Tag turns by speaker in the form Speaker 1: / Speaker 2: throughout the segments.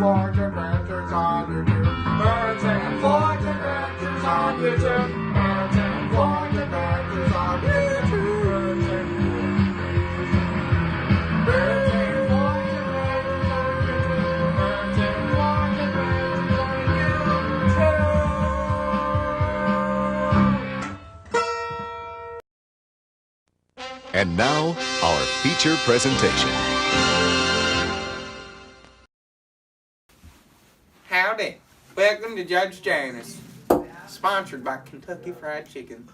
Speaker 1: Floyd adventures on YouTube. Burt and Floyd adventures on YouTube. Burt and Floyd adventures on YouTube. Burt and Floyd adventures on YouTube. Burt and Floyd adventures on YouTube.
Speaker 2: And now, our feature presentation.
Speaker 3: Howdy. Welcome to Judge Janice. Sponsored by Kentucky Fried Chicken.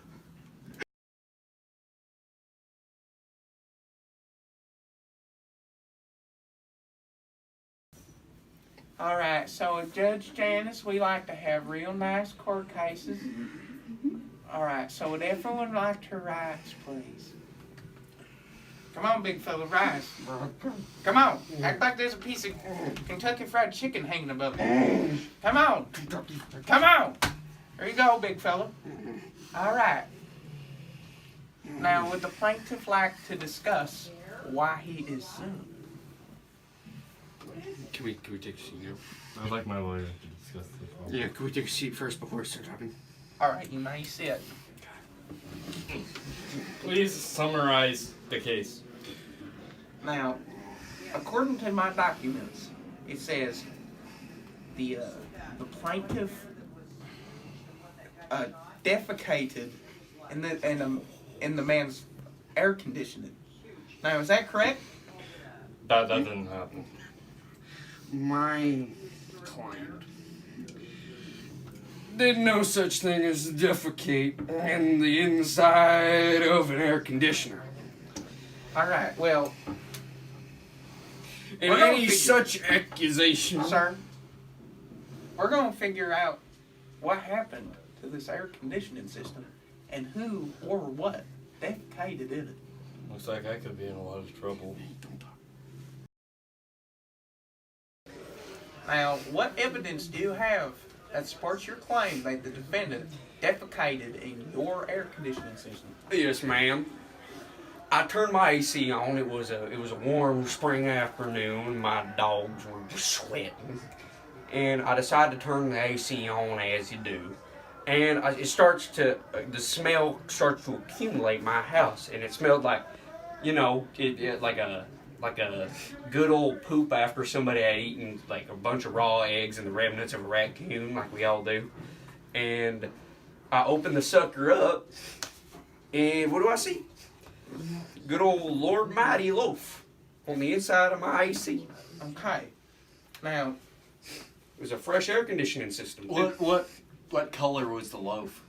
Speaker 3: Alright, so at Judge Janice, we like to have real nice court cases. Alright, so would everyone like to rise, please? Come on, big fella, rise. Come on. Act like there's a piece of Kentucky Fried Chicken hanging above you. Come on. Come on. There you go, big fella. All right. Now, would the plaintiff like to discuss why he is sued?
Speaker 4: Can we take a seat now?
Speaker 5: I'd like my lawyer to discuss this.
Speaker 4: Yeah, can we take a seat first before we start talking?
Speaker 3: All right, you may sit.
Speaker 5: Please summarize the case.
Speaker 3: Now, according to my documents, it says the plaintiff defecated in the man's air conditioning. Now, is that correct?
Speaker 5: That didn't happen.
Speaker 4: My client did no such thing as defecate in the inside of an air conditioner.
Speaker 3: All right, well...
Speaker 4: And any such accusation...
Speaker 3: Sir, we're going to figure out what happened to this air conditioning system and who or what defecated in it.
Speaker 5: Looks like I could be in a lot of trouble.
Speaker 3: Now, what evidence do you have that supports your claim that the defendant defecated in your air conditioning system?
Speaker 4: Yes, ma'am. I turned my AC on. It was a warm spring afternoon. My dogs were sweating, and I decided to turn the AC on as you do. And the smell starts to accumulate in my house, and it smelled like, like a good old poop after somebody had eaten like a bunch of raw eggs and the remnants of a raccoon, like we all do. And I opened the sucker up, and what do I see? Good old Lord Mighty loaf on the inside of my AC.
Speaker 3: Okay. Now,
Speaker 4: it was a fresh air conditioning system.
Speaker 6: What color was the loaf?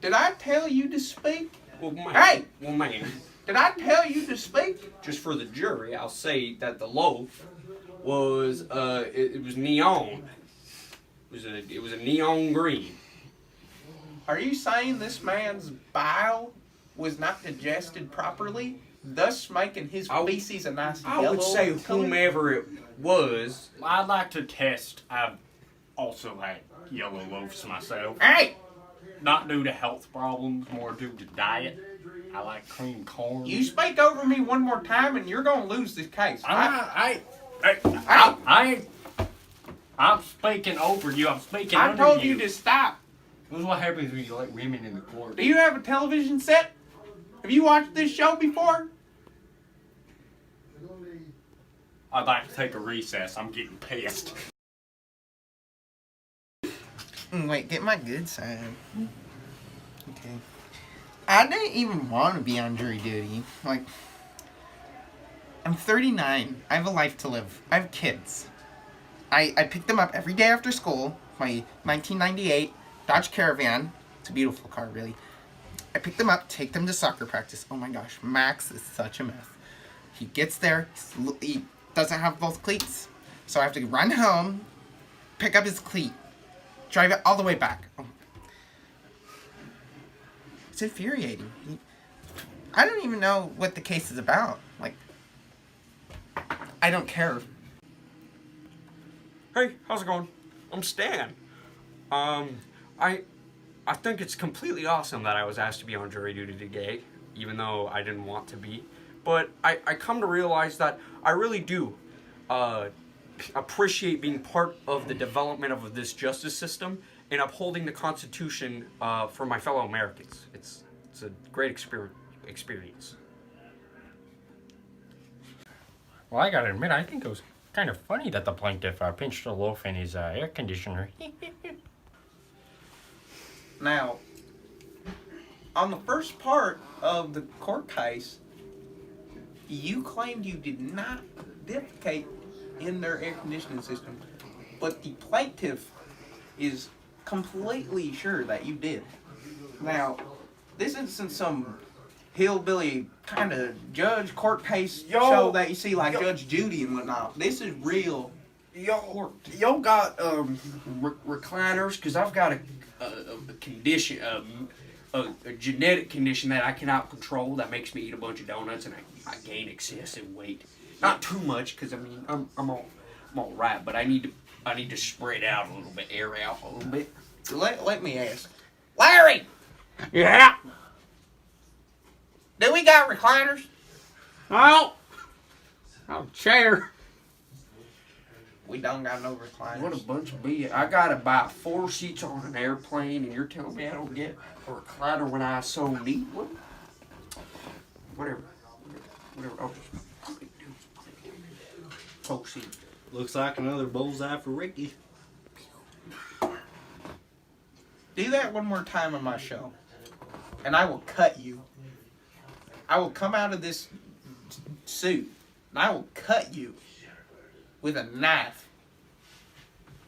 Speaker 3: did I tell you to speak?
Speaker 4: Well, ma'am.
Speaker 3: Hey!
Speaker 4: Well, ma'am.
Speaker 3: Did I tell you to speak?
Speaker 4: Just for the jury, I'll say that the loaf was it was neon. It was a neon green.
Speaker 3: Are you saying this man's bile was not digested properly, thus making his feces a nice yellow
Speaker 4: I would say
Speaker 3: color?
Speaker 4: whomever it was.
Speaker 6: I'd like to test. I've also had yellow loaves myself.
Speaker 3: Hey!
Speaker 6: Not due to health problems, more due to diet. I like cream corn.
Speaker 3: You speak over me one more time and you're gonna lose this case.
Speaker 6: I'm speaking over you. I'm speaking
Speaker 3: I
Speaker 6: under
Speaker 3: told you to stop.
Speaker 6: This is what happens when you let women in the court.
Speaker 3: Do you have a television set? Have you watched this show before?
Speaker 6: I'd like to take a recess. I'm getting pissed.
Speaker 3: Wait, get my good side. Okay. I didn't even want to be on jury duty. Like, I'm 39. I have a life to live. I have kids. I pick them up every day after school. My 1998 Dodge Caravan. It's a beautiful car, really. I pick them up, take them to soccer practice. Oh my gosh, Max is such a mess. He gets there, he doesn't have both cleats. So I have to run home, pick up his cleat, drive it all the way back. Oh. It's infuriating. I don't even know what the case is about. Like, I don't care.
Speaker 4: Hey, how's it going? I'm Stan. I think it's completely awesome that I was asked to be on jury duty today, even though I didn't want to be. But I come to realize that I really do appreciate being part of the development of this justice system and upholding the Constitution for my fellow Americans. It's a great experience.
Speaker 7: Well, I gotta admit, I think it was kind of funny that the plaintiff pinched a loaf in his air conditioner.
Speaker 3: Now, on the first part of the court case, you claimed you did not defecate in their air conditioning system, but the plaintiff is completely sure that you did. Now, this isn't some hillbilly kind of judge court case show that you see like Judge Judy and whatnot. This is real court.
Speaker 4: Y'all got recliners? Because I've got a condition, a genetic condition that I cannot control that makes me eat a bunch of donuts and I gain excessive weight. Not too much, because I mean I'm all right, but I need to spread out a little bit, air out a little bit.
Speaker 3: Let me ask, Larry,
Speaker 4: Yeah.
Speaker 3: do we got recliners?
Speaker 4: Oh, chair.
Speaker 3: We don't got no recliners.
Speaker 4: What a bunch of BS. I gotta buy 4 seats on an airplane, and you're telling me I don't get a recliner when I so need one? Whatever. I'll just do 4 seats.
Speaker 5: Looks like another bullseye for Ricky.
Speaker 3: Do that one more time on my show, and I will cut you. I will come out of this suit, and I will cut you with a knife.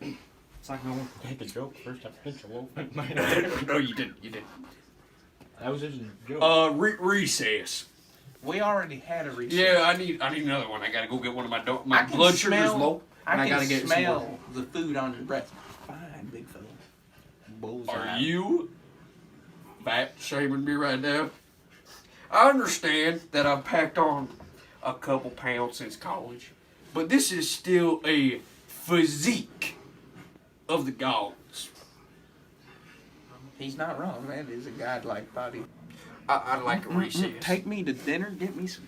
Speaker 7: It's like no one can take a joke. First I pinch a loaf.
Speaker 4: No, you didn't.
Speaker 7: That was just a joke.
Speaker 4: Recess.
Speaker 3: We already had a recess.
Speaker 4: Yeah, I need another one. I gotta go get one of my
Speaker 3: I can
Speaker 4: blood sugar is
Speaker 3: smell-
Speaker 4: low, and I gotta get some
Speaker 3: smell
Speaker 4: more.
Speaker 3: the food on your breath. Fine, big fella. Bullseye.
Speaker 4: Are you fat shaming me right now? I understand that I've packed on a couple pounds since college, but this is still a physique of the gods.
Speaker 3: He's not wrong. That is a godlike body.
Speaker 4: I'd like a recess.
Speaker 3: Take me to dinner. Get me some.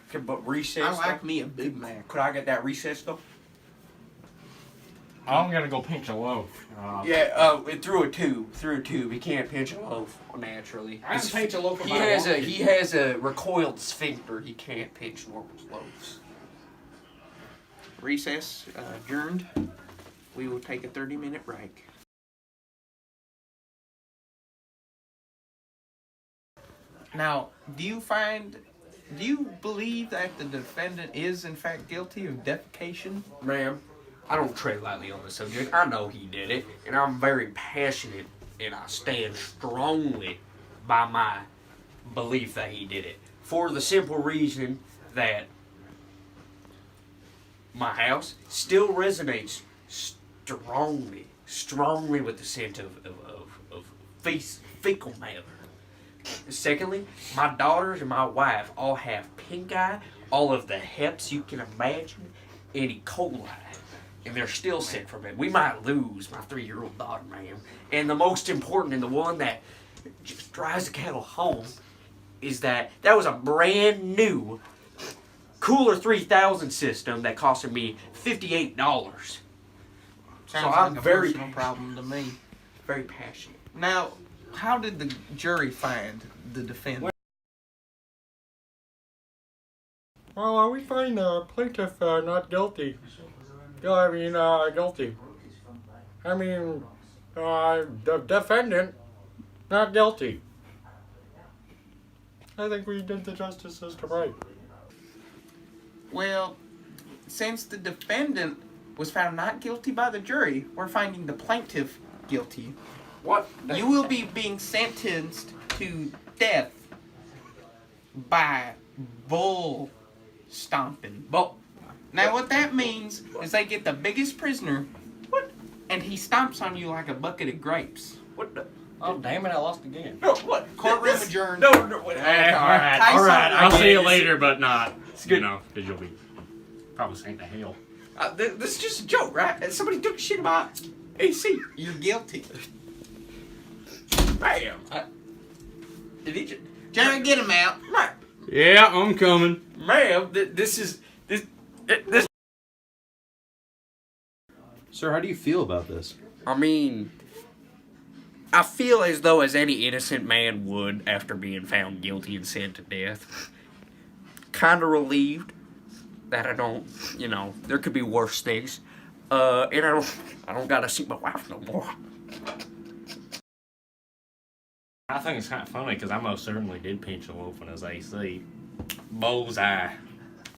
Speaker 4: Okay, but recess.
Speaker 3: I like
Speaker 4: though?
Speaker 3: me a Big Mac.
Speaker 4: Could I get that recess though?
Speaker 7: I'm gonna go pinch a loaf.
Speaker 4: Yeah, through a tube. He can't pinch a loaf naturally.
Speaker 7: I can pinch a loaf if
Speaker 4: He
Speaker 7: I
Speaker 4: has
Speaker 7: want
Speaker 4: a
Speaker 7: to.
Speaker 4: he has a recoiled sphincter. He can't pinch normal loaves.
Speaker 3: Recess adjourned. We will take a 30-minute break. Now, do you believe that the defendant is in fact guilty of defecation?
Speaker 4: Ma'am, I don't tread lightly on the subject. I know he did it, and I'm very passionate, and I stand strongly by my belief that he did it. For the simple reason that my house still resonates strongly with the scent of fecal matter. Secondly, my daughters and my wife all have pink eye, all of the heps you can imagine, and E. coli. And they're still sick from it. We might lose my 3-year-old daughter, ma'am. And the most important and the one that just drives the cattle home is that was a brand new Cooler 3000 system that costed me $58.
Speaker 3: Sounds
Speaker 4: I'm
Speaker 3: like a
Speaker 4: very
Speaker 3: personal problem to me.
Speaker 4: Very passionate.
Speaker 3: Now, how did the jury find the defendant?
Speaker 7: Well, we find the plaintiff not guilty. Guilty. I mean, the defendant not guilty. I think we did the justice system right.
Speaker 3: Well, since the defendant was found not guilty by the jury, we're finding the plaintiff guilty.
Speaker 4: What?
Speaker 3: You will be being sentenced to death by bull stomping.
Speaker 4: But
Speaker 3: Now, what that means is they get the biggest prisoner, and he stomps on you like a bucket of grapes.
Speaker 4: what the?
Speaker 7: Oh, damn it, I lost again.
Speaker 4: No, what?
Speaker 3: Courtroom adjourned.
Speaker 4: No, wait.
Speaker 7: Hey, all right.
Speaker 3: Tyson,
Speaker 7: I'll see you
Speaker 4: It's-
Speaker 7: later, but not.
Speaker 4: It's good.
Speaker 7: You know, because you'll be probably saying to hell.
Speaker 4: This is just a joke, right? Somebody took shit about AC.
Speaker 3: You're guilty.
Speaker 4: Bam. Did he just...
Speaker 3: Jerry, get him out.
Speaker 4: Right.
Speaker 7: Yeah, I'm coming.
Speaker 4: Ma'am, this
Speaker 8: Sir, how do you feel about this?
Speaker 4: I mean, I feel as though as any innocent man would after being found guilty and sent to death. Kind of relieved that I don't, there could be worse things. And I don't gotta see my wife no more.
Speaker 7: I think it's kind of funny because I most certainly did pinch a wolf in his AC. Bullseye.